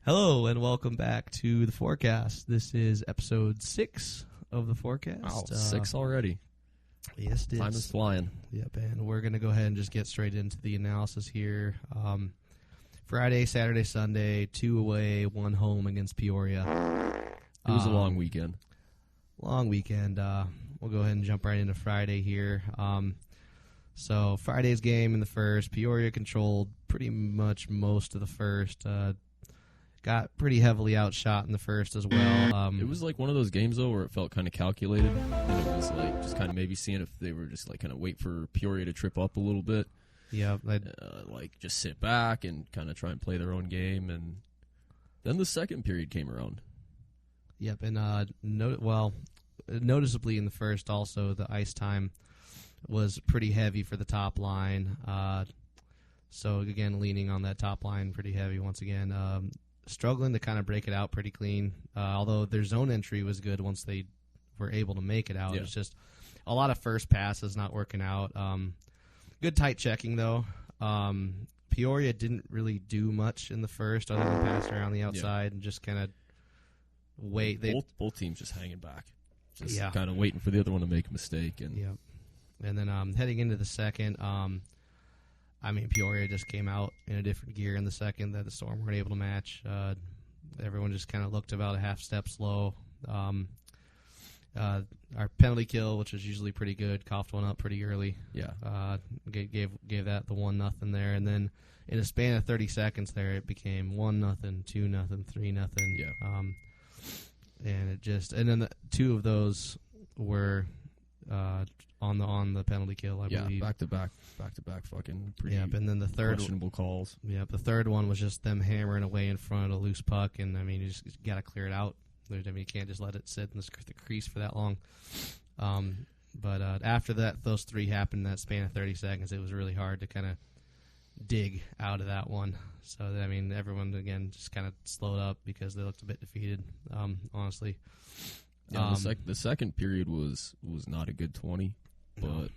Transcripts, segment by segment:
Hello and welcome back to the forecast. This is episode 6 of the forecast. Wow, 6 already. Yes, it is. Time is flying. Yep, and we're going to go ahead and just get straight into the analysis here. Friday, Saturday, Sunday, 2 away, 1 home against Peoria. It was a long weekend. Long weekend. We'll go ahead and jump right into Friday here. So Friday's game in the first, Peoria controlled pretty much most of the first. Got pretty heavily outshot in the first as well. It was like one of those games, though, where it felt kind of calculated. And it was like just kind of maybe seeing if they were just like kind of wait for Peoria to trip up a little bit. Yeah. Like just sit back and kind of try and play their own game. And then the second period came around. Yep. And noticeably in the first also, the ice time was pretty heavy for the top line. So, again, leaning on that top line pretty heavy once again. Struggling to kind of break it out pretty clean, although their zone entry was good once they were able to make it out. Yeah. It was just a lot of first passes not working out. Good tight checking, though. Peoria didn't really do much in the first other than pass around the outside and just kind of wait. Both teams just hanging back, just Yeah. kind of waiting for the other one to make a mistake. And Yep. And then heading into the second, Peoria just came out in a different gear in the second that the Storm weren't able to match. Everyone just kind of looked about a half step slow. Our penalty kill, which was usually pretty good, coughed one up pretty early. yeah, Gave that the 1-0 there, and then in a span of 30 seconds there, it became 1-0, 2-0, 3-0. Yeah. And then the 2 of those were on the penalty kill, I believe. back to back, fucking pretty. Yep, and then the third questionable calls. Yep, the third one was just them hammering away in front of a loose puck, and you just got to clear it out. You can't just let it sit in the crease for that long. But after that, those 3 happened in that span of 30 seconds. It was really hard to kind of dig out of that one. So everyone again just kind of slowed up because they looked a bit defeated. Honestly. Yeah, the second period was not a good 20, but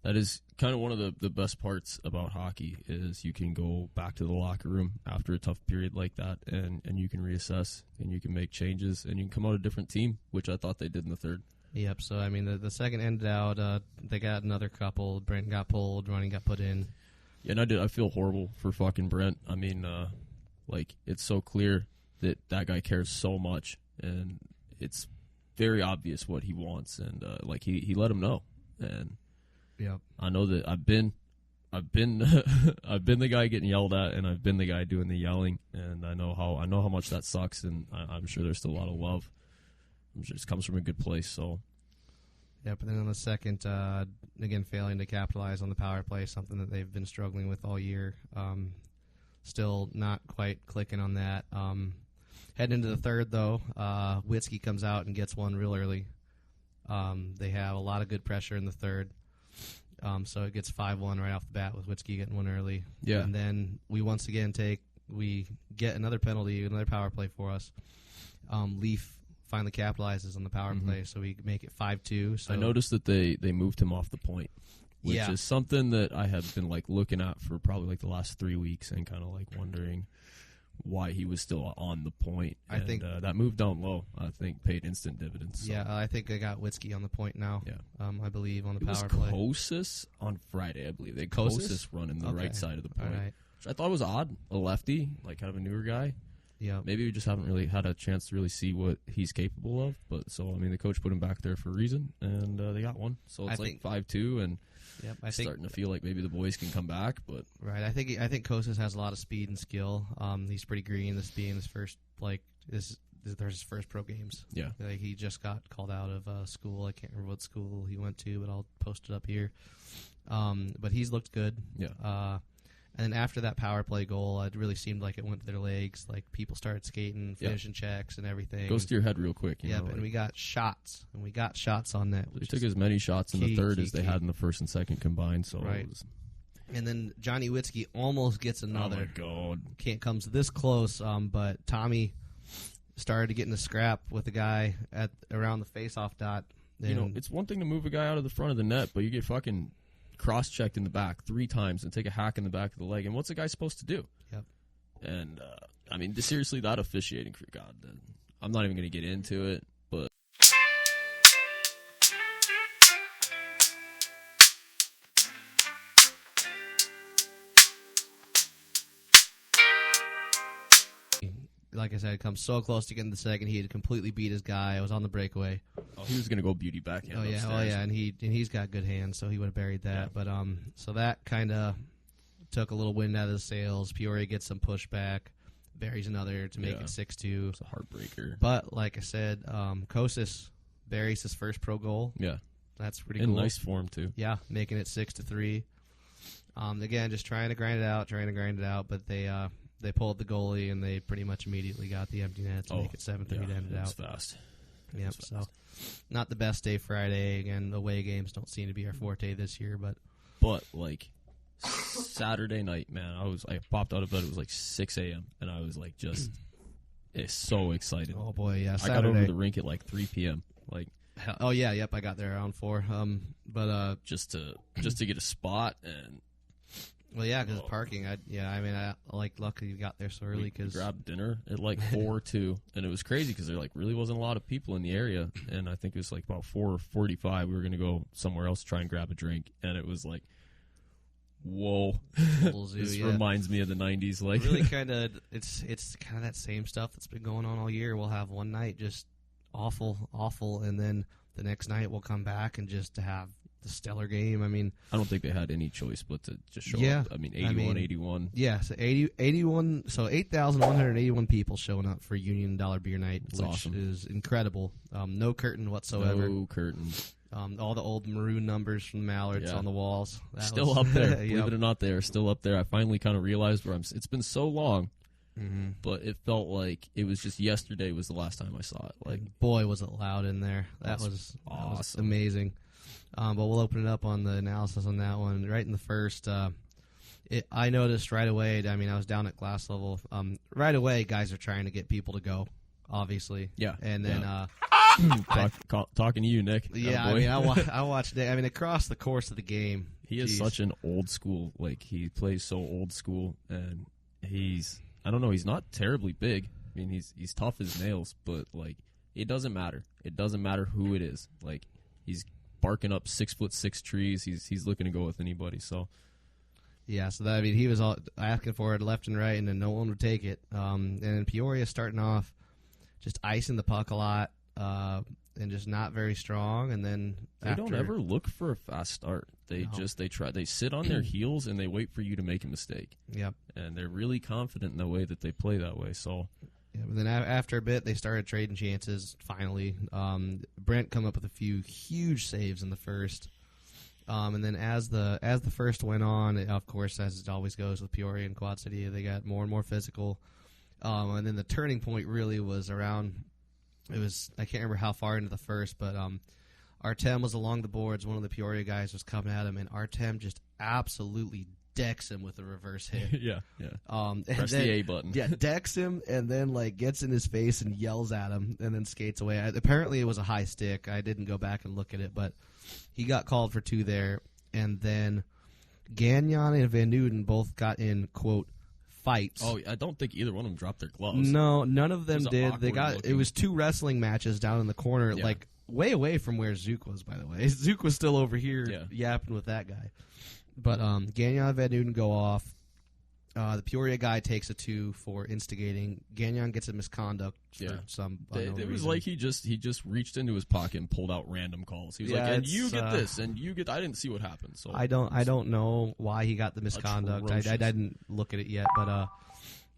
that is kind of one of the best parts about hockey is you can go back to the locker room after a tough period like that, and you can reassess, and you can make changes, and you can come out a different team, which I thought they did in the third. Yep, so the second ended out, they got another couple, Brent got pulled, Ronnie got put in. Yeah, and I feel horrible for fucking Brent. It's so clear that guy cares so much, and it's very obvious what he wants, and he let him know. And yep. I know that I've been I've been the guy getting yelled at, and I've been the guy doing the yelling, and I know how much that sucks, and I'm sure there's still a lot of love. It just comes from a good place. So Yep, and then on the second, again, failing to capitalize on the power play, something that they've been struggling with all year. Still not quite clicking on that. Heading into the third, though, Witzke comes out and gets one real early. They have a lot of good pressure in the third. So it gets 5-1 right off the bat with Witzke getting one early. Yeah. And then we once again we get another penalty, another power play for us. Leaf finally capitalizes on the power play, so we make it 5-2. So I noticed that they moved him off the point, which Yeah. is something that I have been looking at for probably the last 3 weeks, and kind of wondering why he was still on the point. I think that move down low, I think, paid instant dividends. So. Yeah, I think they got Witzke on the point now. Yeah. I believe on the It was power play. Kosis on Friday, I believe. They had Kosis? Kosis running the Okay. right side of the point, All right. which I thought was odd. A lefty, kind of a newer guy. Yeah. Maybe we just haven't really had a chance to really see what he's capable of. But the coach put him back there for a reason, and they got one. So it's 5-2, and Yep, starting to feel like maybe the boys can come back. But right. I think Kosis has a lot of speed and skill. He's pretty green. This being his first his first pro games. yeah, He just got called out of school. I can't remember what school he went to, but I'll post it up here. But he's looked good. yeah. And after that power play goal, it really seemed like it went to their legs. People started skating, finishing checks, and everything. Goes to your head real quick. And we got shots. And we got shots on net. They took as many shots in the third as they had in the first and second combined. So Right. And then Johnny Witzke almost gets another. Oh, my God. Comes this close, but Tommy started to get in a scrap with a guy around the face-off dot. It's one thing to move a guy out of the front of the net, but you get fucking cross-checked in the back 3 times and take a hack in the back of the leg. And what's the guy supposed to do? Yep. And, I mean, seriously, that officiating crew, God, I'm not even going to get into it, but... Like I said, come so close to getting the second. He had completely beat his guy. I was on the breakaway. Oh, he was going to go beauty backhand upstairs. Oh yeah, and he's got good hands, so he would have buried that. Yeah. But so that kind of took a little wind out of the sails. Peoria gets some pushback, buries another to make it 6-2. It's a heartbreaker. But like I said, Kostis buries his first pro goal. Yeah, that's pretty in cool. Nice form too. Yeah, making it 6-3. Again, just trying to grind it out, but they pulled the goalie, and they pretty much immediately got the empty net to make it 7-3 to end it out. Fast. Yep, so not the best day Friday. Again, away games don't seem to be our forte this year. But like, Saturday night, man, I popped out of bed. It was like 6 a.m., and I was like just so excited. Oh, boy, yeah, Saturday. I got over to the rink at like 3 p.m. Like, oh, yeah, yep, I got there around 4. But just to get a spot and... Well, yeah, because parking. I luckily you got there so early because grabbed dinner at like 4 too, and it was crazy because there like really wasn't a lot of people in the area, and I think it was like about 4:45. We were gonna go somewhere else to try and grab a drink, and it was like, whoa, this reminds me of the '90s. Like, really, kind of, it's kind of that same stuff that's been going on all year. We'll have one night just awful, and then the next night we'll come back and just have the stellar game. I mean, I don't think they had any choice but to just show up. I mean, 81. Yeah, so 81. So 8,181 people showing up for Union $1 Beer Night, which awesome. Is incredible. No curtain whatsoever. No curtain. All the old maroon numbers from the Mallards on the walls. Still up there. Believe it or not, they are still up there. I finally kind of realized where it's been so long. Mm-hmm. But it felt like it was just yesterday was the last time I saw it. Like, boy, was it loud in there. That was awesome. That was amazing. But we'll open it up on the analysis on that one. Right in the first, I noticed right away. I mean, I was down at class level. Right away, guys are trying to get people to go, obviously. Yeah. And then talking to you, Nick. Yeah, I mean, I watched it. I mean, across the course of the game. He is such an old school. Like, he plays so old school, and I don't know, he's not terribly big. I mean, he's tough as nails, but, like, it doesn't matter. It doesn't matter who it is. Like, he's barking up 6'6" trees. He's looking to go with anybody. So, yeah. So that, I mean, he was all asking for it left and right, and then no one would take it. And then Peoria starting off, just icing the puck a lot, and just not very strong. And then they don't ever look for a fast start. They sit on their heels and they wait for you to make a mistake. Yep. And they're really confident in the way that they play that way. So. Yeah, but then after a bit, they started trading chances, finally. Brent come up with a few huge saves in the first. And then as the first went on, of course, as it always goes with Peoria and Quad City, they got more and more physical. And then the turning point really was around, I can't remember how far into the first, but Artem was along the boards. One of the Peoria guys was coming at him, and Artem just absolutely decks him with a reverse hit. Yeah. Press the A button. Yeah, decks him and then like gets in his face and yells at him and then skates away. Apparently it was a high stick. I didn't go back and look at it, but he got called for 2 there. And then Gagnon and Van Nuden both got in, quote, fights. Oh, I don't think either one of them dropped their gloves. No, none of them did. It was 2 wrestling matches down in the corner, like way away from where Zook was, by the way. Zook was still over here yapping with that guy. But Gagnon and Van Nuden go off. The Peoria guy takes a 2 for instigating. Gagnon gets a misconduct for some unknown It was reason. like he just reached into his pocket and pulled out random calls. He was like, and you get this, and you get... I didn't see what happened. So I don't know why he got the misconduct. I didn't look at it yet, but...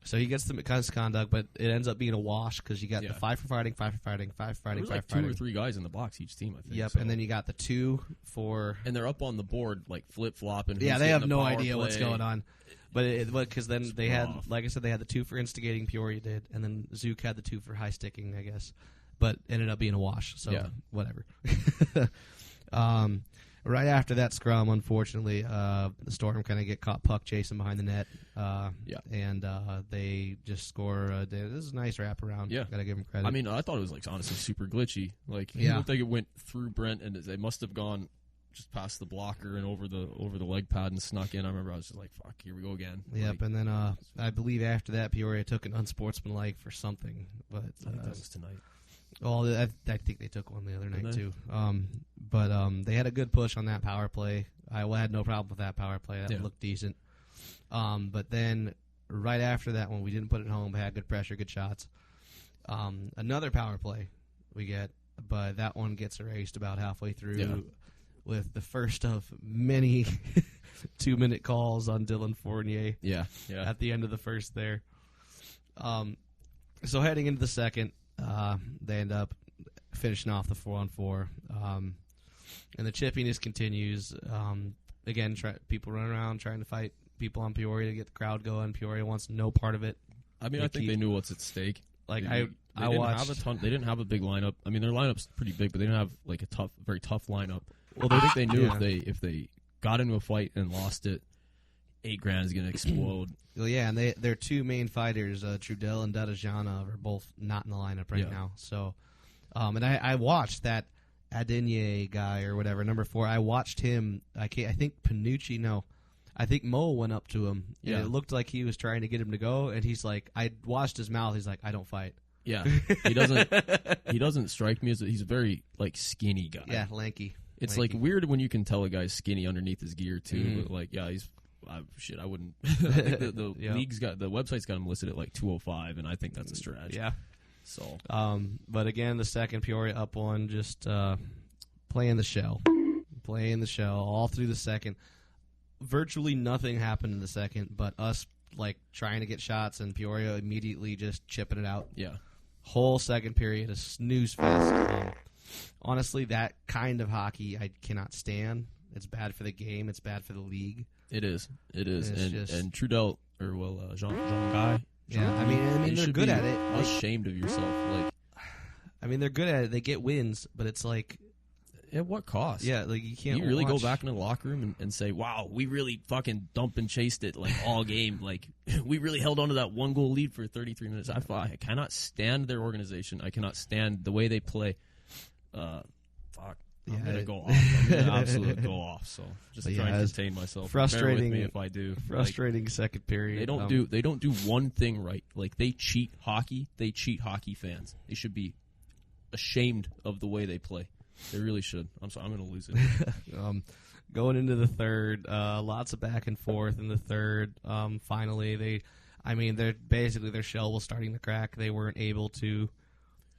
So he gets the misconduct, but it ends up being a wash because you got the 5 for fighting, 5 for fighting, 5 for fighting, 5 like for fighting. 2 or 3 guys in the box each team, I think. Yep, so. and then you got the 2 for... And they're up on the board, like, flip-flopping. Yeah, they have no idea what's going on. But because then they had, like I said, they had the 2 for instigating, Peoria did, and then Zook had the 2 for high sticking, I guess. But ended up being a wash, so whatever. Right after that scrum, unfortunately, the Storm kind of get caught puck chasing behind the net. And they just score. This is a nice wraparound. Yeah. Got to give them credit. I mean, I thought it was, like, honestly super glitchy. Like, I don't think it went through Brent, and they must have gone just past the blocker and over the leg pad and snuck in. I remember I was just like, "Fuck, here we go again." Yep, and then I believe after that Peoria took an unsportsmanlike for something, but I think that was tonight. Well, I think they took one the other night too. But They had a good push on that power play. I had no problem with that power play. That looked decent. But then right after that one, we didn't put it home. But had good pressure, good shots. Another power play we get, but that one gets erased about halfway through with the first of many 2-minute calls on Dylan Fournier. Yeah. At the end of the first there. So heading into the second, they end up finishing off the 4-on-4. And the chippiness continues. Again, people run around trying to fight people on Peoria to get the crowd going. Peoria wants no part of it. I mean, I think they knew what's at stake. Like they watched. They didn't have a big lineup. I mean, their lineup's pretty big, but they didn't have like a very tough lineup. Well, I think they knew if they got into a fight and lost it, $8,000 is going to explode. Well, yeah, and their two main fighters, Trudell and Dadajana, are both not in the lineup right now. So, and I watched that Adenier guy or whatever, number 4. I watched him. I think Panucci. No, I think Mo went up to him. Yeah, and it looked like he was trying to get him to go, and he's like, I watched his mouth. He's like, I don't fight. Yeah, he doesn't. He doesn't strike me as he's a very like skinny guy. Yeah, lanky. It's like weird when you can tell a guy's skinny underneath his gear too. But like, yeah, he's. I wouldn't. I think the league's got the website's got him listed at like 205, and I think that's a stretch. Yeah. So, but again, the second Peoria up one, just playing the shell all through the second. Virtually nothing happened in the second, but us like trying to get shots, and Peoria immediately just chipping it out. Yeah. Whole second period, a snooze fest. Honestly, that kind of hockey I cannot stand. It's bad for the game. It's bad for the league. It is. And Trudell Jean Guy. Yeah, I mean they're good at it. Ashamed of yourself, like. I mean, they're good at it. They get wins, but it's like. At what cost? Yeah, like you can't. You really go back into the locker room and say, "Wow, we really fucking dumped and chased it like all game. Like we really held on to that 1-goal lead for 33 minutes." I cannot stand their organization. I cannot stand the way they play. Fuck. I'm gonna go off. I'm gonna absolutely go off. So just try and contain myself. Frustrating. Bear with me if I do. Frustrating second period. They don't do one thing right. Like they cheat hockey. They cheat hockey fans. They should be ashamed of the way they play. They really should. I'm sorry. I'm gonna lose it. Going into the third, lots of back and forth in the third. Finally, their shell was starting to crack. They weren't able to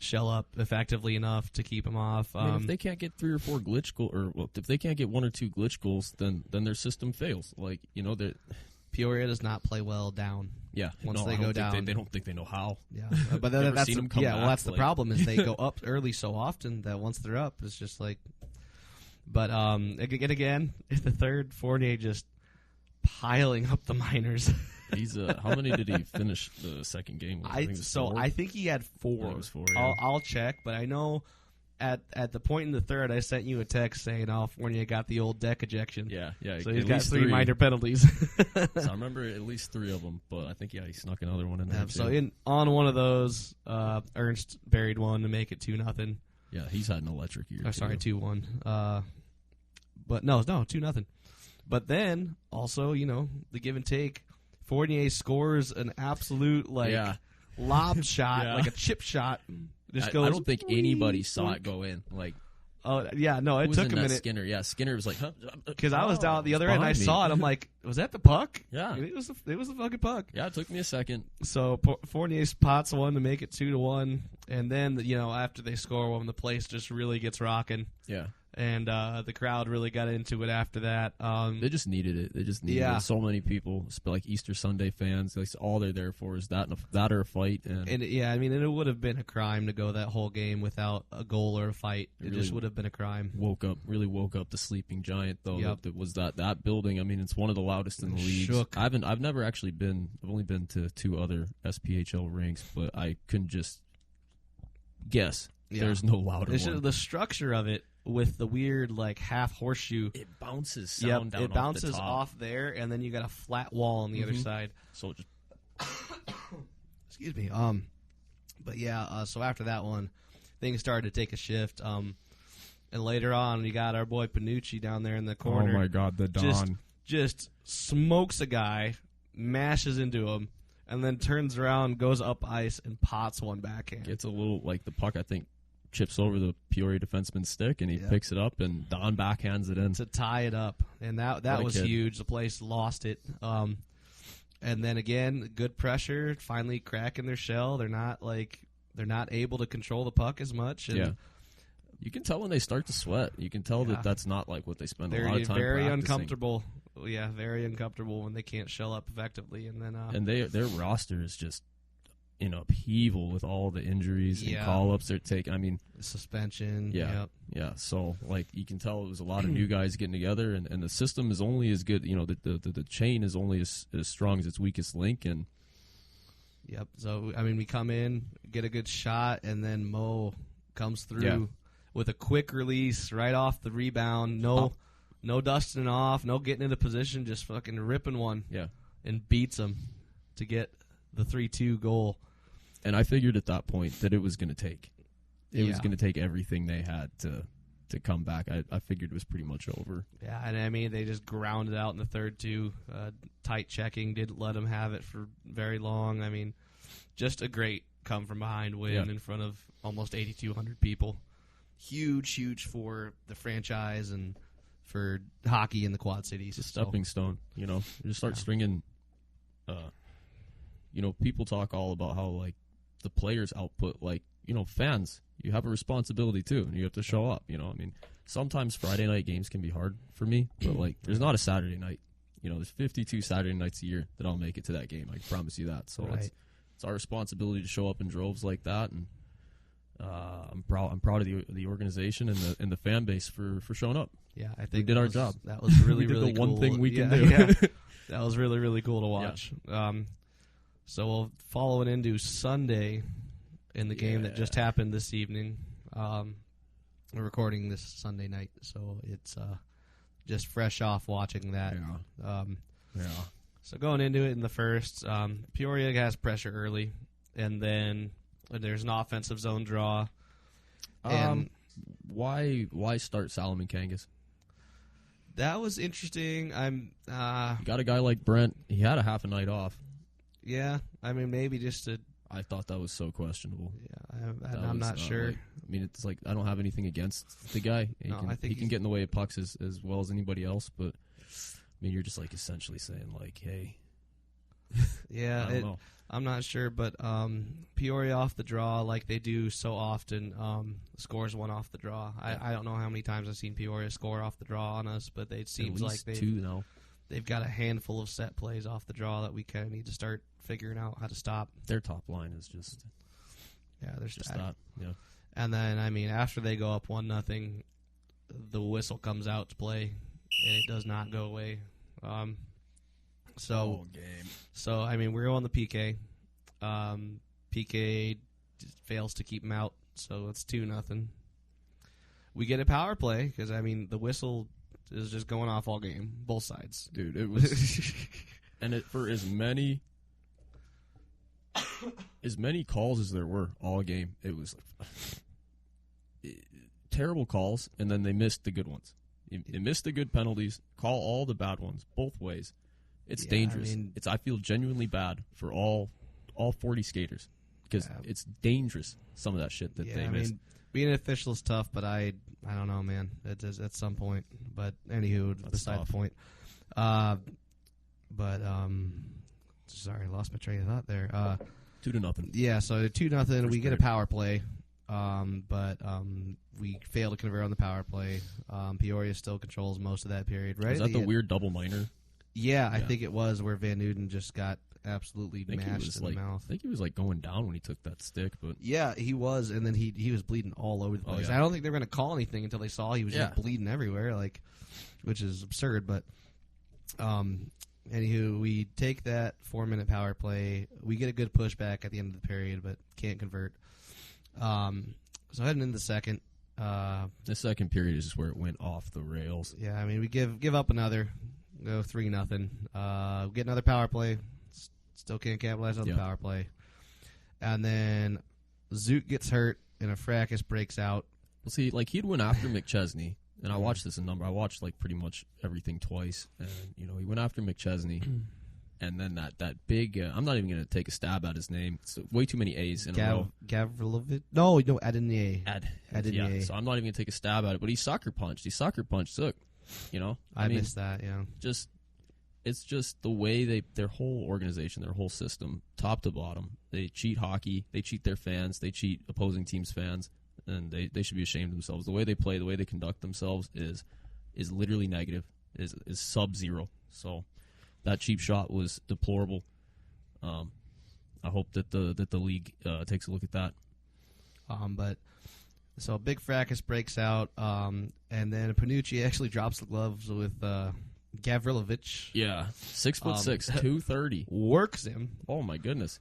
shell up effectively enough to keep them off. If they can't get 3 or 4 glitch goals, if they can't get 1 or 2 glitch goals, then their system fails. Like Peoria does not play well down. Yeah, once they go down, they don't think they know how. Yeah, but that's the problem is they go up early so often that once they're up, it's just like. But again, in the third, Fournier just piling up the minors. He's how many did he finish the second game with? I think he had 4. It was 4. Yeah. I'll check, but I know at the point in the third, I sent you a text saying, "Oh, Fournier got the old deck ejection." Yeah. So he's got 3 minor penalties. So I remember at least 3 of them, but I think he snuck another one in there. So on one of those, Ernst buried one to make it 2-0. Yeah, he's had an electric year. 2-1. But no, 2-0. But then also, the give and take. Fournier scores an absolute lob shot, like a chip shot. I don't think anybody saw it go in. Like, oh yeah, no, it took a minute. Skinner, Skinner was like, huh? Because I was down at the other end, I saw it. I'm like, was that the puck? Yeah, it was the fucking puck. Yeah, it took me a second. So Fournier spots one to make it 2-1, and then after they score one, the place just really gets rocking. Yeah. And the crowd really got into it after that. They just needed it. They just needed it. So many people, like Easter Sunday fans, like all they're there for is that or a fight. And it would have been a crime to go that whole game without a goal or a fight. It really just would have been a crime. Really woke up the sleeping giant, though. Yep. That was that building. I mean, it's one of the loudest in the league. Shook. I've never actually been. I've only been to 2 other SPHL rinks, but I couldn't just guess. Yeah. There's no louder one. The structure of it. With the weird half horseshoe, it bounces sound down. It bounces off the top. off there, and then you got a flat wall on the other side. So just excuse me. But yeah. So after that one, things started to take a shift. And later on, you got our boy Panucci down there in the corner. Oh, my God, the Don. Just smokes a guy, mashes into him, and then turns around, goes up ice, and pots one backhand. Gets a little, like, the puck, I think, chips over the Peoria defenseman's stick, and he picks it up, and Don backhands it in. To tie it up. And that was huge. The place lost it. And then, again, good pressure, finally cracking their shell. They're not able to control the puck as much. And you can tell when they start to sweat. You can tell that that's not like what they spend a lot of time very practicing. Uncomfortable. Yeah, very uncomfortable when they can't shell up effectively. And then their roster is just in upheaval with all the injuries and call-ups they're taking. I mean, suspension. Yeah. So, like, you can tell it was a lot of new guys getting together, and the system is only as good. You know, the chain is only as strong as its weakest link. And So, I mean, we come in, get a good shot, and then Mo comes through with a quick release right off the rebound. No dusting off, no getting into position, just fucking ripping one. Yeah. And beats him to get the 3-2 goal. And I figured at that point that it was going to take. It was going to take everything they had to come back. I figured it was pretty much over. Yeah, and I mean, they just grounded out in the third, too. Tight checking, didn't let them have it for very long. I mean, just a great come-from-behind win in front of almost 8,200 people. Huge for the franchise and for hockey in the Quad Cities. It's a stepping stone, you know. You just string stringing. You know, people talk all about how, like, the players' output, like, you know, fans, you have a responsibility too, and you have to show up. You know, I mean, sometimes Friday night games can be hard for me, but, like, there's not a Saturday night. You know, there's 52 Saturday nights a year that I'll make it to that game. I promise you that. So it's our responsibility to show up in droves like that, and I'm proud of the organization and the fan base for showing up. Yeah, I think we did our job. That was really really the cool. one thing we can do. Yeah. That was really really cool to watch. Yeah. So we'll follow it into Sunday in the game that just happened this evening. We're recording this Sunday night, so it's just fresh off watching that. So going into it in the first, Peoria has pressure early, and then there's an offensive zone draw. And why start Solomon Kangas? That was interesting. You got a guy like Brent. He had a half a night off. Yeah, I mean, maybe just to... I thought that was so questionable. Yeah, I'm not sure. Like, I mean, it's like, I don't have anything against the guy. He can get in the way of pucks as well as anybody else, but, I mean, you're just, like, essentially saying, like, hey. Yeah, I don't know. I'm not sure, but Peoria off the draw, like they do so often, scores one off the draw. I don't know how many times I've seen Peoria score off the draw on us, but it seems like they've got a handful of set plays off the draw that we kind of need to start figuring out how to stop. Their top line is just there's just that. Yeah. And then, I mean, after they go up 1-0, the whistle comes out to play, and it does not go away. So, I mean, we're on the PK. PK fails to keep him out, so it's 2-0. We get a power play because, I mean, the whistle is just going off all game, both sides. Dude, it was... and for as many calls as there were all game, it was terrible calls, and then they missed the good ones. They missed the good penalties, call all the bad ones, both ways. It's dangerous. I mean, I feel genuinely bad for all 40 skaters because it's dangerous, some of that shit that they missed. Mean, being an official is tough, but I don't know, man. It is at some point. But anywho, beside the point. Sorry, I lost my train of thought there. 2-0. Yeah, so 2-0. We get a power play, but we fail to convert on the power play. Peoria still controls most of that period. Right? Was that the weird double minor? Yeah, I think it was where Van Nuden just got absolutely mashed in the mouth. I think he was like going down when he took that stick, but yeah, he was, and then he was bleeding all over the place. I don't think they were going to call anything until they saw he was just bleeding everywhere, like, which is absurd. But anywho, we take that 4-minute power play. We get a good pushback at the end of the period, but can't convert. So heading into the second. The second period is just where it went off the rails. Yeah, I mean, we give up another. Go 3-0. Get another power play. Still can't capitalize on the power play. And then Zook gets hurt and a fracas breaks out. Well, see, like he'd went after McChesney, and I watched this in number. I watched like pretty much everything twice, and he went after McChesney, and then that big. I'm not even going to take a stab at his name. It's way too many A's in a row. Gavrilovic? No, Adenier. Adenier. Yeah, so I'm not even going to take a stab at it. But he sucker punched. Look, I missed that. Yeah, it's just the way their whole organization, their whole system, top to bottom. They cheat hockey. They cheat their fans. They cheat opposing teams' fans. And they should be ashamed of themselves. The way they play, the way they conduct themselves is literally negative, is sub-zero. So that cheap shot was deplorable. I hope that the league takes a look at that. But so a big fracas breaks out, and then Panucci actually drops the gloves with Gavrilovic. Yeah, 6'6", 230. Works him. Oh my goodness.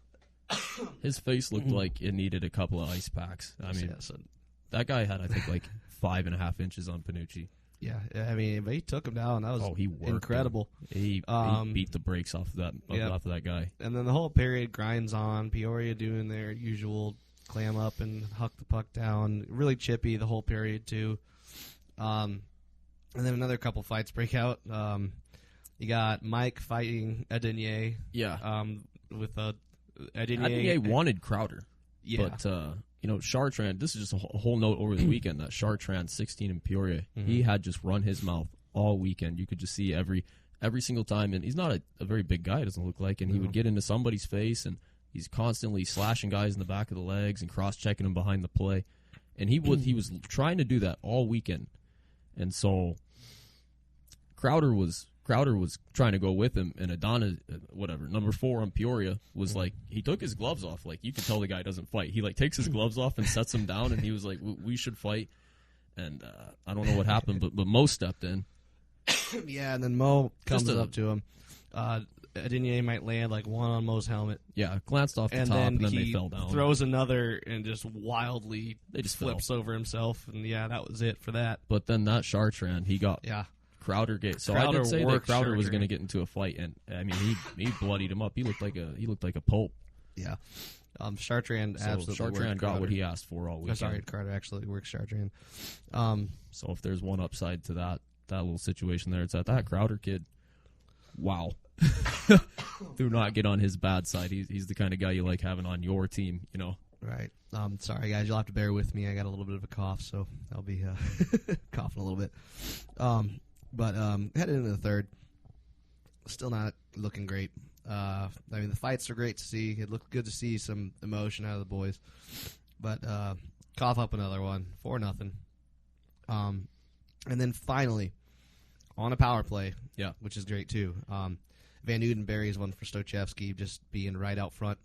His face looked like it needed a couple of ice packs. I mean, that guy had, I think, like 5.5 inches on Panucci. Yeah, I mean, but he took him down. That was he worked incredible. He beat the brakes off of that guy. And then the whole period grinds on. Peoria doing their usual clam up and huck the puck down. Really chippy the whole period too. And then another couple fights break out. You got Mike fighting Adenier. Yeah. With Adenier wanted Crowder. Yeah. But Chartrand, this is just a whole note over the weekend that Chartrand, 16 in Peoria, he had just run his mouth all weekend. You could just see every single time, and he's not a very big guy, it doesn't look like, and he would get into somebody's face, and he's constantly slashing guys in the back of the legs and cross-checking them behind the play. And he was trying to do that all weekend. And so Crowder was trying to go with him, and Adana, number 4 on Peoria, was like, he took his gloves off. Like, you can tell the guy doesn't fight. He, like, takes his gloves off and sets him down, and he was like, we should fight. And I don't know what happened, but Mo stepped in. Yeah, and then Mo comes up to him. Adenier might land, like, one on Mo's helmet. Yeah, glanced off the top, and then they fell down. Throws another and just wildly flips fell over himself. And, yeah, that was it for that. But then that Chartrand, he got... Yeah. Crowder get so Crowder I did say that Crowder was going to get into a fight, and I mean he bloodied him up. He looked like a pope. Yeah, Chartrand absolutely. Chartrand got what he asked for all weekend. Sorry, Carter actually works Chartrand. So if there's one upside to that little situation there, it's that Crowder kid. Wow. Do not get on his bad side. He's the kind of guy you like having on your team. Right. Sorry guys, you'll have to bear with me. I got a little bit of a cough, so I'll be coughing a little bit. But heading into the third, still not looking great. I mean, the fights are great to see. It looked good to see some emotion out of the boys. But cough up another one, 4-0. And then finally, on a power play, which is great too. Van Uden buries one for Stochevsky, just being right out front.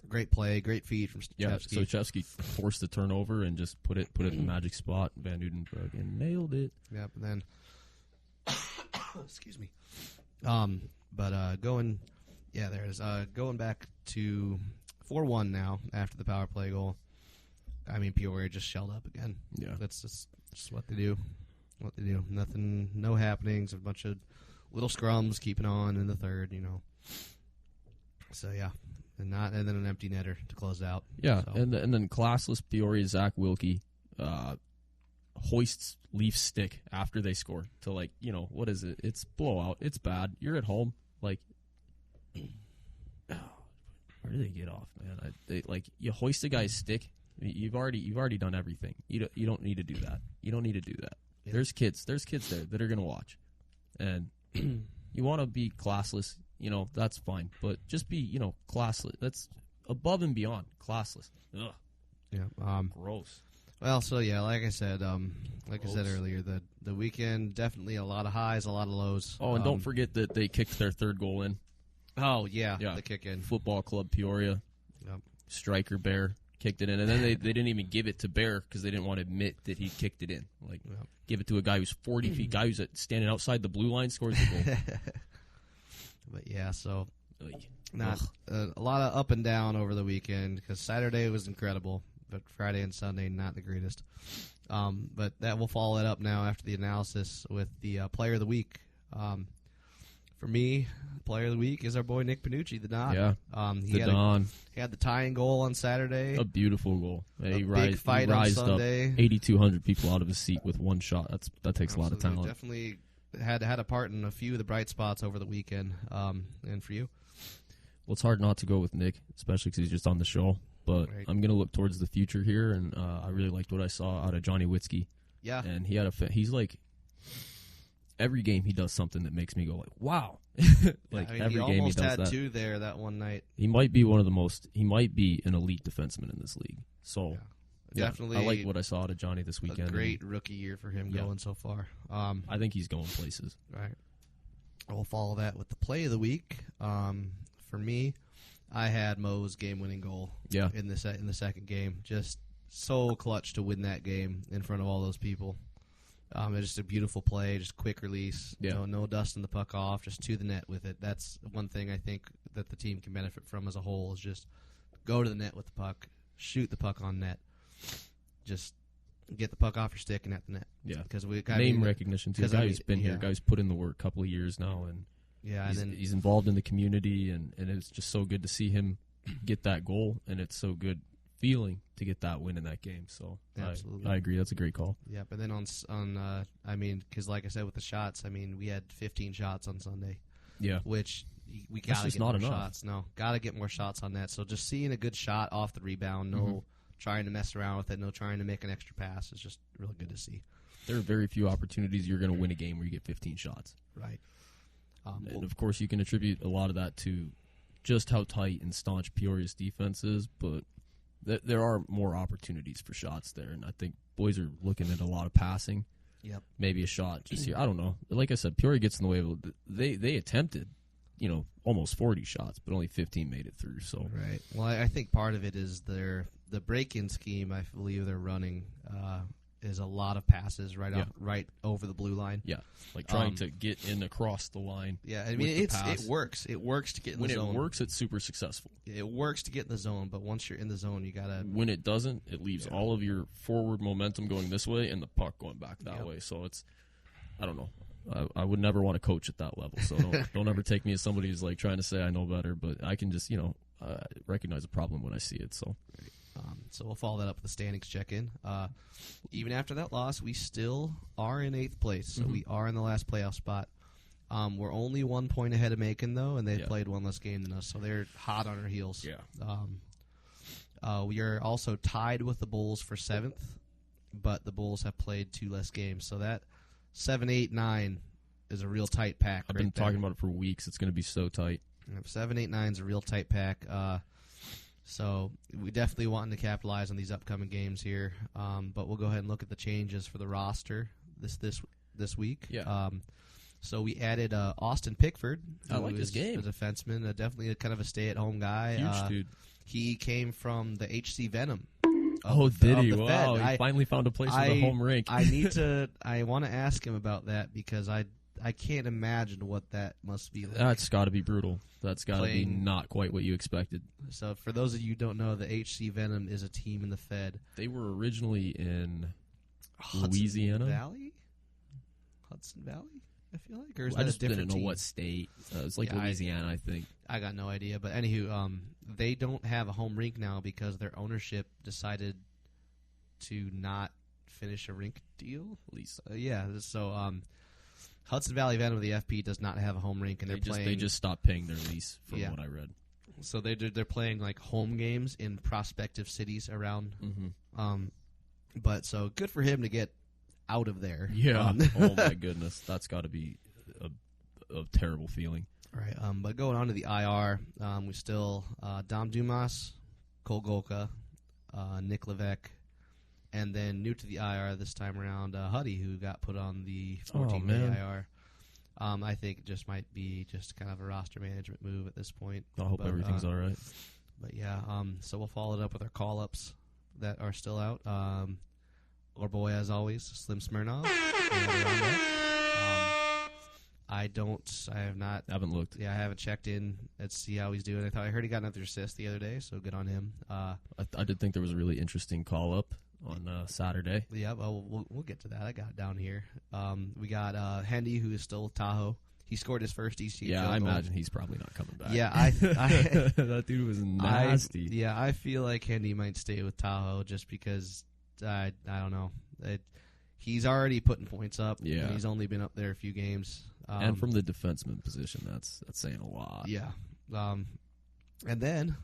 Great play, great feed from Stochevsky. Yeah, Stochevsky forced the turnover and just put it in the magic spot. Van Uden again nailed it. Yep, and then excuse me. But going back to 4-1 now after the power play goal. I mean, Peoria just shelled up again. Yeah, that's just what they do. Nothing, no happenings. A bunch of little scrums keeping on in the third. So yeah. And then an empty netter to close out. Yeah, so. and then classless Peoria Zach Wilkie hoists Leafs stick after they score to what is it? It's blowout. It's bad. You're at home. Like, where do they get off, man? You hoist a guy's stick. You've already done everything. You don't need to do that. You don't need to do that. Yeah. There's kids there that are gonna watch, and you want to be classless. That's fine. But just be, classless. That's above and beyond classless. Ugh. Yeah. Gross. Well, so yeah, like I said earlier, the weekend, definitely a lot of highs, a lot of lows. Oh, and don't forget that they kicked their third goal in. Oh, yeah. The kick in. Football Club Peoria. Yep. Striker Bear kicked it in. And then they didn't even give it to Bear because they didn't want to admit that he kicked it in. Give it to a guy who's 40 feet, guy who's standing outside the blue line, scores the goal. But yeah, so not a lot of up and down over the weekend because Saturday was incredible, but Friday and Sunday not the greatest. But that we'll follow it up now after the analysis with the Player of the Week. For me, player of the week is our boy Nick Panucci, the Don. Yeah, He had the tying goal on Saturday. A beautiful goal. Big fight on Sunday. 8,200 people out of his seat with one shot. That takes a lot of talent. Definitely had a part in a few of the bright spots over the weekend. And for you? Well, it's hard not to go with Nick, especially because he's just on the show. But right. I'm going to look towards the future here, and I really liked what I saw out of Johnny Witzke. Yeah. And he's like, every game he does something that makes me go like, wow. Every game he does that. He almost had two there that one night. He might be an elite defenseman in this league. So, definitely. I like what I saw out of Johnny this weekend. A great rookie year for him going so far. I think he's going places. Right. We'll follow that with the play of the week. For me, I had Mo's game-winning goal in the second game. Just so clutch to win that game in front of all those people. It's just a beautiful play, just quick release. Yeah. No dusting the puck off, just to the net with it. That's one thing I think that the team can benefit from as a whole is just go to the net with the puck, shoot the puck on net, just get the puck off your stick and at the net. Yeah, because name recognition too. Guy who's been here, guy who's put in the work a couple of years now, and he's involved in the community, and it's just so good to see him get that goal, and it's so good feeling to get that win in that game. So absolutely, I agree. That's a great call. Yeah, but then because like I said with the shots, we had 15 shots on Sunday. Yeah, which we gotta get more shots. No, gotta get more shots on that. So just seeing a good shot off the rebound, no trying to mess around with it, no trying to make an extra pass is just really good to see. There are very few opportunities you're going to win a game where you get 15 shots. Right. And of course, you can attribute a lot of that to just how tight and staunch Peoria's defense is, but there are more opportunities for shots there, and I think boys are looking at a lot of passing. Yep. Maybe a shot just here. I don't know. Like I said, Peoria gets in the way of it. They attempted, almost 40 shots, but only 15 made it through. So right. Well, I think part of it is the break-in scheme. I believe they're running is a lot of passes right over the blue line. Yeah, like trying to get in across the line. Yeah, it works. It works to get in the zone. When it works, it's super successful. It works to get in the zone, but once you're in the zone, you gotta. When it doesn't, it leaves all of your forward momentum going this way and the puck going back that way. So it's, I don't know. I would never want to coach at that level. So don't ever take me as somebody who's like trying to say I know better. But I can just recognize a problem when I see it. So. So we'll follow that up with the standings check-in. Even after that loss, we still are in 8th place, so we are in the last playoff spot. We're only 1 point ahead of Macon, though, and they've played one less game than us, so they're hot on our heels. Yeah. We are also tied with the Bulls for 7th, but the Bulls have played 2 less games, so that 7, 8, 9 is a real tight pack. I've been talking about it for weeks. It's going to be so tight. 7, 8, 9 is a real tight pack. So we definitely want to capitalize on these upcoming games here, but we'll go ahead and look at the changes for the roster this week. Yeah. So we added Austin Pickford. I like this game. A defenseman, definitely kind of a stay-at-home guy. Huge dude. He came from the HC Venom. Did he? Wow! He finally found a place in the home rink. I want to ask him about that because I can't imagine what that must be like. That's got to be brutal. That's got to be not quite what you expected. So for those of you who don't know, the HC Venom is a team in the Fed. They were originally in Louisiana. Hudson Valley, I feel like? Or is I that just a different didn't know team? What state. It's like Louisiana, I think. I got no idea. But anywho, they don't have a home rink now because their ownership decided to not finish a rink deal. At least. So Hudson Valley Venom of the FP does not have a home rink, and they just stopped paying their lease from what I read. So they're playing like home games in prospective cities around. But so good for him to get out of there. Yeah. Oh my goodness, that's got to be a terrible feeling. All right. But going on to the IR, we still Dom Dumas, Cole Golka, Nick Levesque. And then new to the IR this time around, Huddy, who got put on the 14-day IR. I think it just might be just kind of a roster management move at this point. I hope everything's all right. But yeah, so we'll follow it up with our call-ups that are still out. Our boy, as always, Slim Smirnov. I haven't looked. Yeah, I haven't checked in to see how he's doing. I heard he got another assist the other day, so good on him. I did think there was a really interesting call-up on Saturday. Yeah, well, we'll get to that. I got it down here. We got Hendy, who is still Tahoe. He scored his first ECHL Yeah, goal. I imagine he's probably not coming back. Yeah, I that dude was nasty. I feel like Hendy might stay with Tahoe just because I don't know. He's already putting points up. Yeah. And he's only been up there a few games. And from the defenseman position, that's saying a lot. Yeah. And then,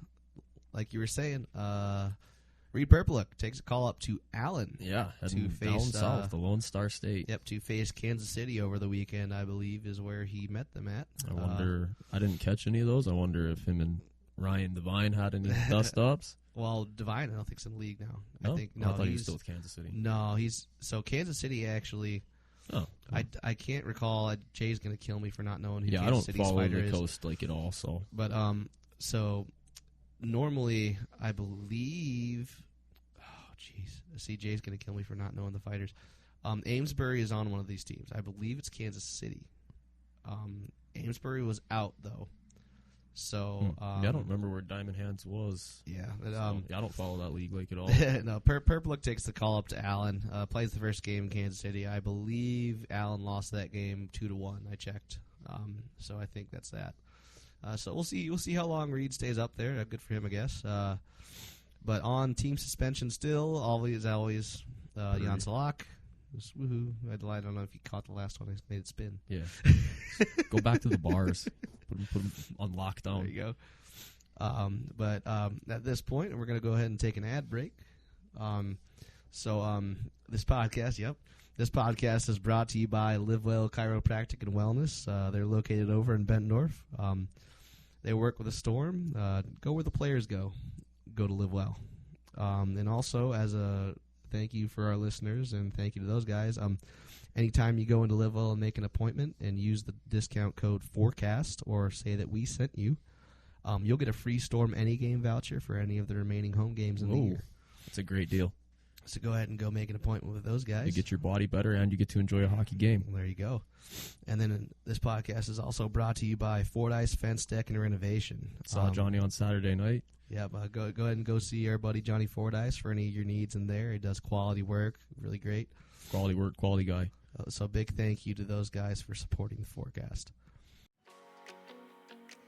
like you were saying, Reed Perpeluk takes a call up to Allen. Yeah, to face down south, the Lone Star State. Yep, to face Kansas City over the weekend, I believe, is where he met them at. I wonder. I didn't catch any of those. I wonder if him and Ryan Devine had any dust ups. Well, Devine, I don't think, is in the league now. No? I thought he was still with Kansas City. No, so Kansas City actually. Oh, I can't recall. Jay's gonna kill me for not knowing who yeah, Kansas I don't City's follow fighter the is. coast like at all. So, But so normally I believe. Oh, jeez. See, Jay's gonna kill me for not knowing the fighters. Amesbury is on one of these teams. I believe it's Kansas City. Amesbury was out though. So I don't remember where Diamond Hands was. Yeah, I don't follow that league like at all. no. Perpeluk takes the call up to Allen. Plays the first game in Kansas City. I believe Allen lost that game 2-1. I checked. So I think that's that. So we'll see. We'll see how long Reed stays up there. Good for him, I guess. But on team suspension still, always Jan Salak. Woohoo! I don't know if you caught the last one. I made it spin. Yeah. Go back to the bars. Put them on lockdown. There you go. But at this point, we're going to go ahead and take an ad break. This podcast is brought to you by Live Well Chiropractic and Wellness. They're located over in Bettendorf. They work with a storm. Go where the players go. Go to Live Well. And also, as a thank you for our listeners and thank you to those guys. Anytime you go into Live Well and make an appointment and use the discount code FORECAST or say that we sent you, you'll get a free Storm Any Game voucher for any of the remaining home games in the year. That's a great deal. So go ahead and go make an appointment with those guys. You get your body better and you get to enjoy a hockey game. Well, there you go. And then this podcast is also brought to you by Fourdyce Fence Deck and Renovation. Saw Johnny on Saturday night. Yeah, go ahead and go see our buddy Johnny Fourdyce for any of your needs in there. He does quality work, really great. Quality work, quality guy. So big thank you to those guys for supporting the forecast.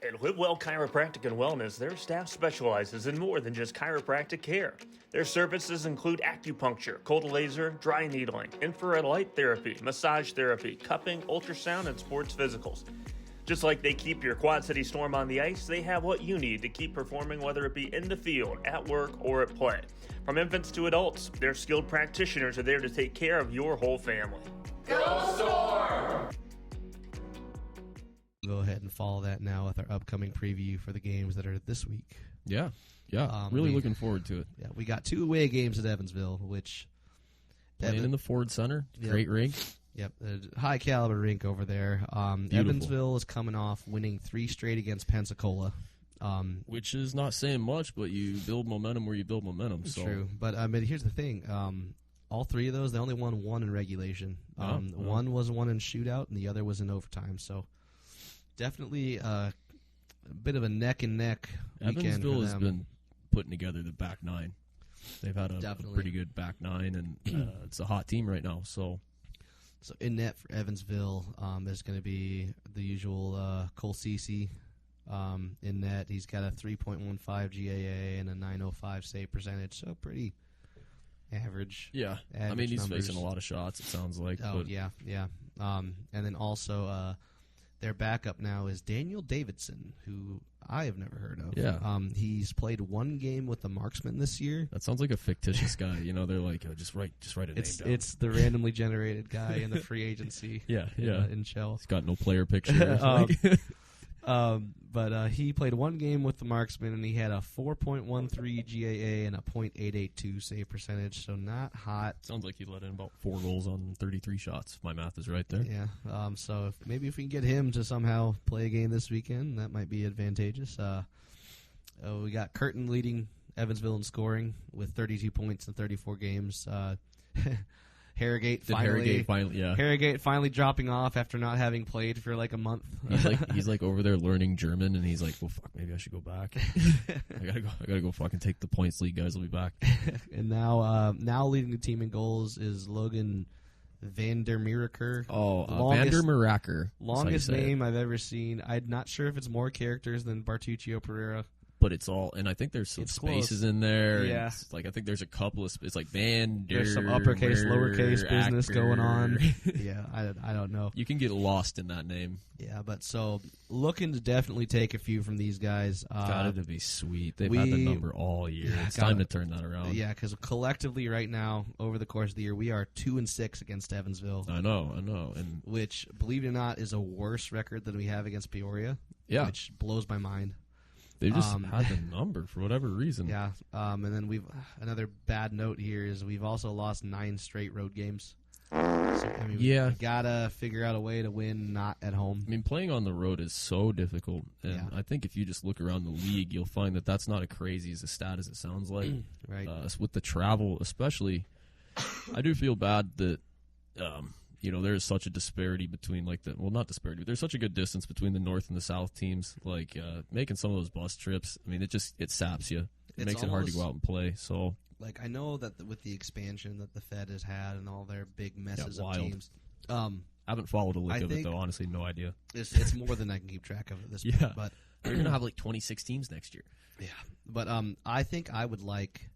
At Live Well Chiropractic and Wellness, their staff specializes in more than just chiropractic care. Their services include acupuncture, cold laser, dry needling, infrared light therapy, massage therapy, cupping, ultrasound, and sports physicals. Just like they keep your Quad City Storm on the ice, they have what you need to keep performing, whether it be in the field, at work, or at play. From infants to adults, their skilled practitioners are there to take care of your whole family. Go Storm! Go ahead and follow that now with our upcoming preview for the games that are this week. Yeah. Really looking forward to it. Yeah, we got 2 away games at Evansville, which playing in the Ford Center, great rink. Yep, a high caliber rink over there. Evansville is coming off winning 3 straight against Pensacola, which is not saying much, but you build momentum where you build momentum. It's true, but here's the thing: all 3 of those, they only won 1 in regulation. One was won in shootout, and the other was in overtime. So definitely a bit of a neck and neck weekend. Evansville for has them. been putting together the back 9. They've had a pretty good back 9, and it's a hot team right now. So in net for Evansville, there's going to be the usual Cole Cece in net. He's got a 3.15 GAA and a 905 save percentage, so pretty average. Yeah, average he's numbers. facing a lot of shots, it sounds like. Oh, yeah. And then also their backup now is Daniel Davidson, who I have never heard of. Yeah. He's played 1 game with the Marksmen this year. That sounds like a fictitious guy. They're like, just write a name down. It's the randomly generated guy in the free agency. In Shell. He's got no player picture. But he played 1 game with the Marksmen, and he had a 4.13 GAA and a .882 save percentage, so not hot. Sounds like he let in about 4 goals on 33 shots, if my math is right there. Yeah. So maybe if we can get him to somehow play a game this weekend, that might be advantageous. We got Curtin leading Evansville in scoring with 32 points in 34 games. Harrogate finally dropping off after not having played for like a month. He's like over there learning German, and he's like, well, fuck, maybe I should go back. I gotta go fucking take the points league. Guys will be back. And now leading the team in goals is Logan Van der Miraker. Van der Miraker. Longest name I've ever seen. I'm not sure if it's more characters than Bartuccio Pereira. But it's all, and I think there's some spaces in there. Yeah. I think there's a couple of, it's like Van der. There's some uppercase, lowercase business going on. Yeah, I don't know. You can get lost in that name. Yeah, but so looking to definitely take a few from these guys. Got it to be sweet. They've had the number all year. It's time to turn that around. Yeah, because collectively right now, over the course of the year, we are 2-6 against Evansville. I know, and which, believe it or not, is a worse record than we have against Peoria. Yeah, which blows my mind. They just had the number for whatever reason. Yeah, and then another bad note here is we've also lost 9 straight road games. So, we gotta figure out a way to win not at home. I mean, playing on the road is so difficult, and I think if you just look around the league, you'll find that that's not as crazy as a stat as it sounds like. Right. With the travel, especially, I do feel bad that there's such a disparity between not disparity, but there's such a good distance between the North and the South teams. Making some of those bus trips, I mean, it saps you. It makes it hard to go out and play. So. I know that with the expansion that the Fed has had and all their big messes of teams. I haven't followed a lick of it, though. Honestly, no idea. It's more than I can keep track of at this point. But they're going to have 26 teams next year. Yeah. But I think I would like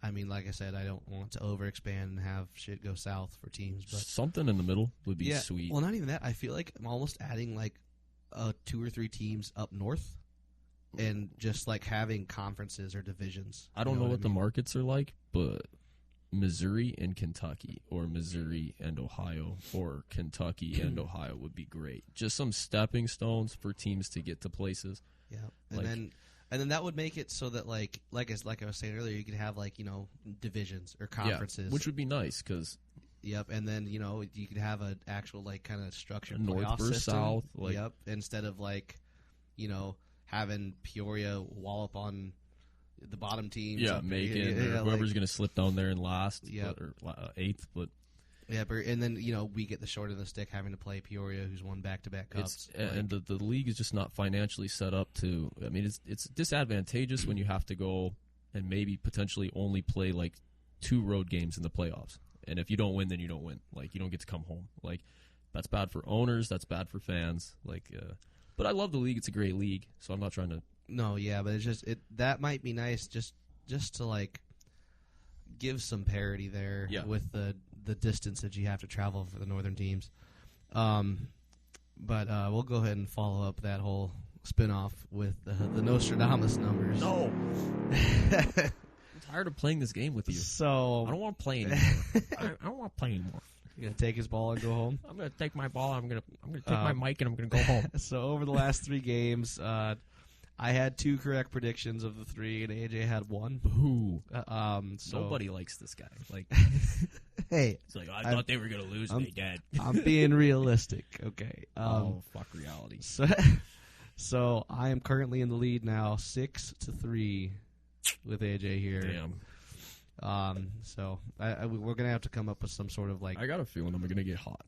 I said, I don't want to overexpand and have shit go south for teams. But something in the middle would be sweet. Well, not even that. I feel like I'm almost adding 2 or 3 teams up north. And just having conferences or divisions. I don't know what the markets are like, but Missouri and Kentucky, or Missouri and Ohio, or Kentucky and Ohio would be great. Just some stepping stones for teams to get to places. Yeah, and then that would make it so that like I was saying earlier, you could have divisions or conferences, which would be nice because. Yep, and then you could have an actual kind of structured north versus south. Yep, instead of having Peoria wallop on the bottom teams. Yeah, whoever's going to slip down there and last, or 8th. But yeah, and then we get the short of the stick having to play Peoria, who's won back-to-back cups. And the league is just not financially set up to. I mean, it's disadvantageous when you have to go and maybe potentially only play 2 road games in the playoffs. And if you don't win, then you don't win. You don't get to come home. That's bad for owners. That's bad for fans. But I love the league. It's a great league, so I'm not trying to. No, yeah, but it's just that might be nice just to give some parity there with the distance that you have to travel for the northern teams. But we'll go ahead and follow up that whole spinoff with the Nostradamus numbers. No. I'm tired of playing this game with you. So I don't want to play anymore. I don't want to play anymore. You're gonna take his ball and go home? I'm gonna take my ball. I'm gonna take my mic and I'm gonna go home. So over the last 3 games, I had 2 correct predictions of the 3, and AJ had 1. Boo! So nobody likes this guy. Hey, it's I thought they were gonna lose. And they did. I'm being realistic. Okay. Fuck reality. So I am currently in the lead now, 6-3, with AJ here. Damn. So we're gonna have to come up with some sort of I got a feeling I'm gonna get hot.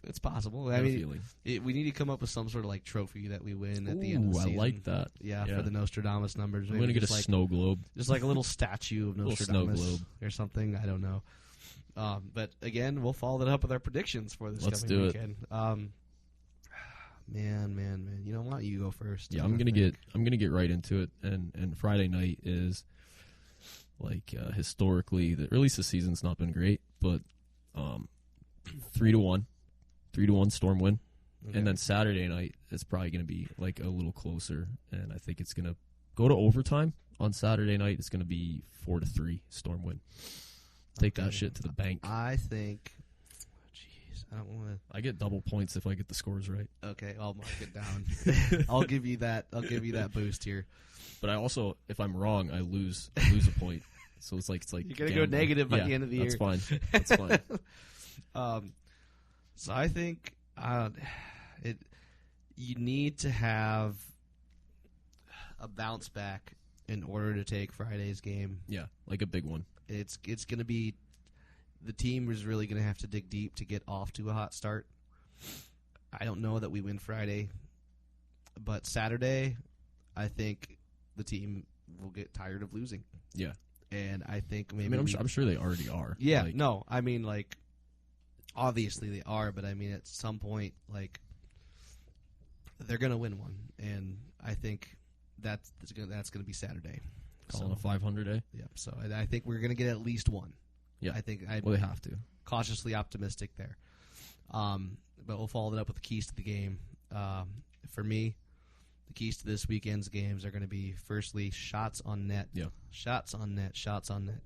It's possible. I mean, we need to come up with some sort of trophy that we win at the end of the season. I like that. Yeah, for the Nostradamus numbers. I'm gonna get a snow globe, just a little statue of Nostradamus, snow globe or something. I don't know. But again, we'll follow that up with our predictions for this coming weekend. Man, you know what? You go first. Yeah, I'm gonna get right into it. And Friday night is. Historically, or at least the season's not been great, but 3-1 Storm win, and then Saturday night it's probably going to be a little closer, and I think it's going to go to overtime on Saturday night. It's going to be 4-3 Storm win. Take that shit to the bank. I think. Jeez, I don't want to. I get double points if I get the scores right. Okay, I'll mark it down. I'll give you that boost here. But I also, if I'm wrong, I lose a point. So it's like you're gonna go negative by the end of the year. That's fine. So I think you need to have a bounce back in order to take Friday's game. Yeah, a big one. It's going to be the team is really going to have to dig deep to get off to a hot start. I don't know that we win Friday, but Saturday, I think the team will get tired of losing. Yeah. And I think maybe I'm sure they already are. Yeah, no, I mean obviously they are, but I mean, at some point, like, they're going to win one, and I think that's going to be Saturday. Calling a 500, eh? Yep. So I think we're going to get at least one. Yeah. I think well, they have to. Cautiously optimistic there. But we'll follow it up with the keys to the game. For me, the keys to this weekend's games are going to be, firstly, shots on net. Yeah. Shots on net. Shots on net.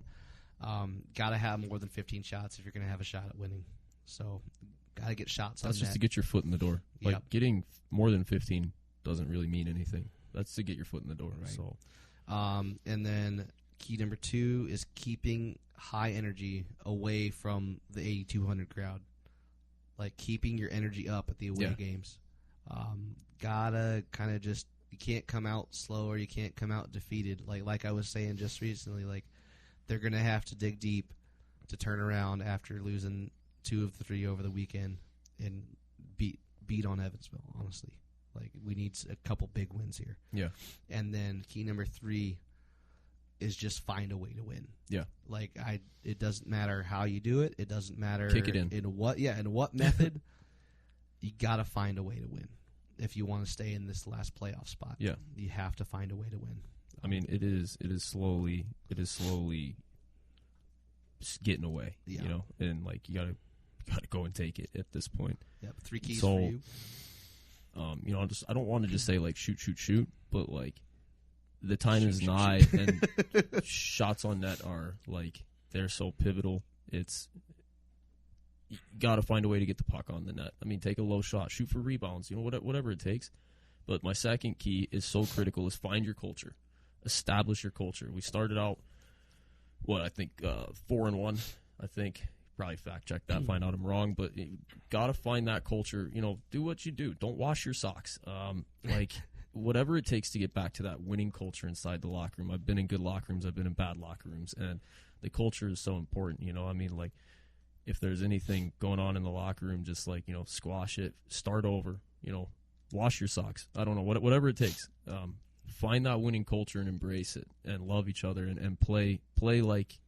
Got to have more than 15 shots if you're going to have a shot at winning. So, got to get shots on net. That's just to get your foot in the door. Like, Yep. getting more than 15 doesn't really mean anything. That's to get your foot in the door. Right. So, and then key number 2 is keeping high energy away from the 8,200 crowd. Like, keeping your energy up at the away games. Gotta kind of just, you can't come out slow or you can't come out defeated. Like I was saying just recently, like, they're going to have to dig deep to turn around after losing 2 of the 3 over the weekend and beat on Evansville, honestly. Like, we need a couple big wins here. yeah. And then key number 3 is just find a way to win. Yeah. Like, it doesn't matter how you do it. It doesn't matter Kick it in what method. You got to find a way to win if you want to stay in this last playoff spot. Yeah. You have to find a way to win. I mean, it is slowly getting away, Yeah. you know, and like you gotta go and take it at this point. Yep. 3 keys So, for you. You know, I don't want to just say like shoot, but like the time is Shoot, nigh, shoot. and shots on net are like they're so pivotal. It's you got to find a way to get the puck on the net. I mean, take a low shot, shoot for rebounds, you know, whatever it takes. But my second key is so critical: is find your culture, establish your culture. We started out, I think 4-1. I think. Probably fact check that, find out I'm wrong, but you gotta find that culture. You know, do what you do. Don't wash your socks. Like whatever it takes to get back to that winning culture inside the locker room. I've been in good locker rooms. I've been in bad locker rooms, and the culture is so important. You know, I mean, like if there's anything going on in the locker room, just like squash it, start over. You know, wash your socks. I don't know, whatever it takes. Find that winning culture and embrace it, and love each other, and play like.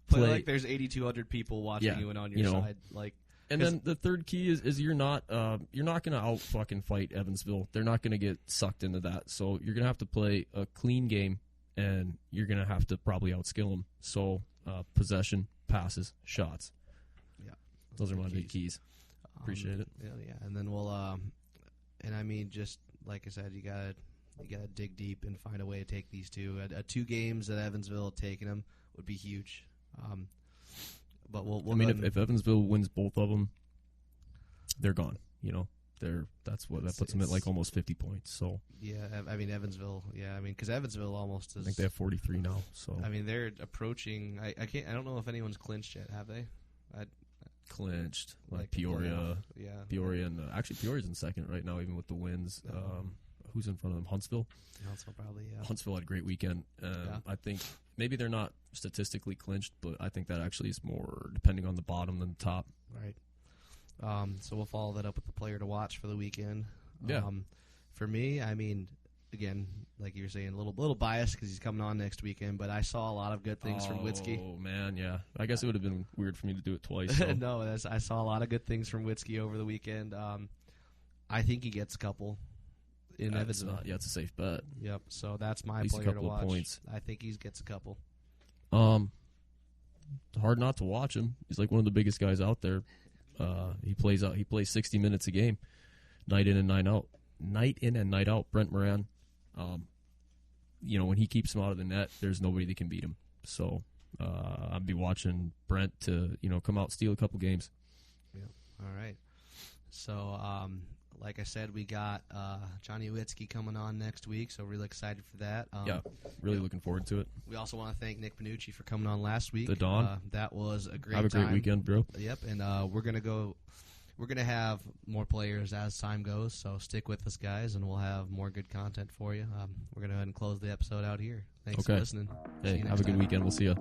Play like there's 8,200 people watching you and on your side. Like, and then the third key is you're not going to out fucking fight Evansville. They're not going to get sucked into that. So you're going to have to play a clean game, and you're going to have to probably outskill them. So possession, passes, shots. Yeah, those are my big keys. Appreciate it. Yeah, and then we'll and I mean, just like I said, you gotta dig deep and find a way to take these 2. 2 games that Evansville had taken them would be huge. But we'll I mean, if Evansville wins both of them, they're gone. You know, that puts them at like almost 50 points. So yeah, I mean Evansville. Yeah, I mean because Evansville almost is. I think they have 43 now. So I mean they're approaching. I can't. I don't know if anyone's clinched yet. Have they? Clinched like Peoria. Yeah, Peoria and actually Peoria's in second right now, even with the wins. Who's in front of them? Huntsville. Huntsville probably. Yeah. Huntsville had a great weekend. I think maybe they're not statistically clinched, but I think that actually is more depending on the bottom than the top. Right. So we'll follow that up with the player to watch for the weekend. Yeah. For me, I mean, again, like you were saying, a little biased because he's coming on next weekend, but I saw a lot of good things from Witzke. Oh, man, yeah. I guess it would have been weird for me to do it twice. So. No, I saw a lot of good things from Witzke over the weekend. I think he gets a couple in Evansville. It's a safe bet. Yep, so that's my At least a player to couple of watch. points. I think he gets a couple. Hard not to watch him. He's like one of the biggest guys out there. He plays 60 minutes a game, night in and night out. Night in and night out. Brent Moran. When he keeps him out of the net, there's nobody that can beat him. So I'll be watching Brent to come out and steal a couple games. Yeah. All right. So like I said, we got Johnny Witzke coming on next week, so really excited for that. Really looking forward to it. We also want to thank Nick Panucci for coming on last week. The Dawn. That was a great Have a time. great weekend, bro. Yep, and we're gonna have more players as time goes, so stick with us, guys, and we'll have more good content for you. We're gonna go ahead and close the episode out here. Thanks for listening. Hey, have a good weekend. We'll see you.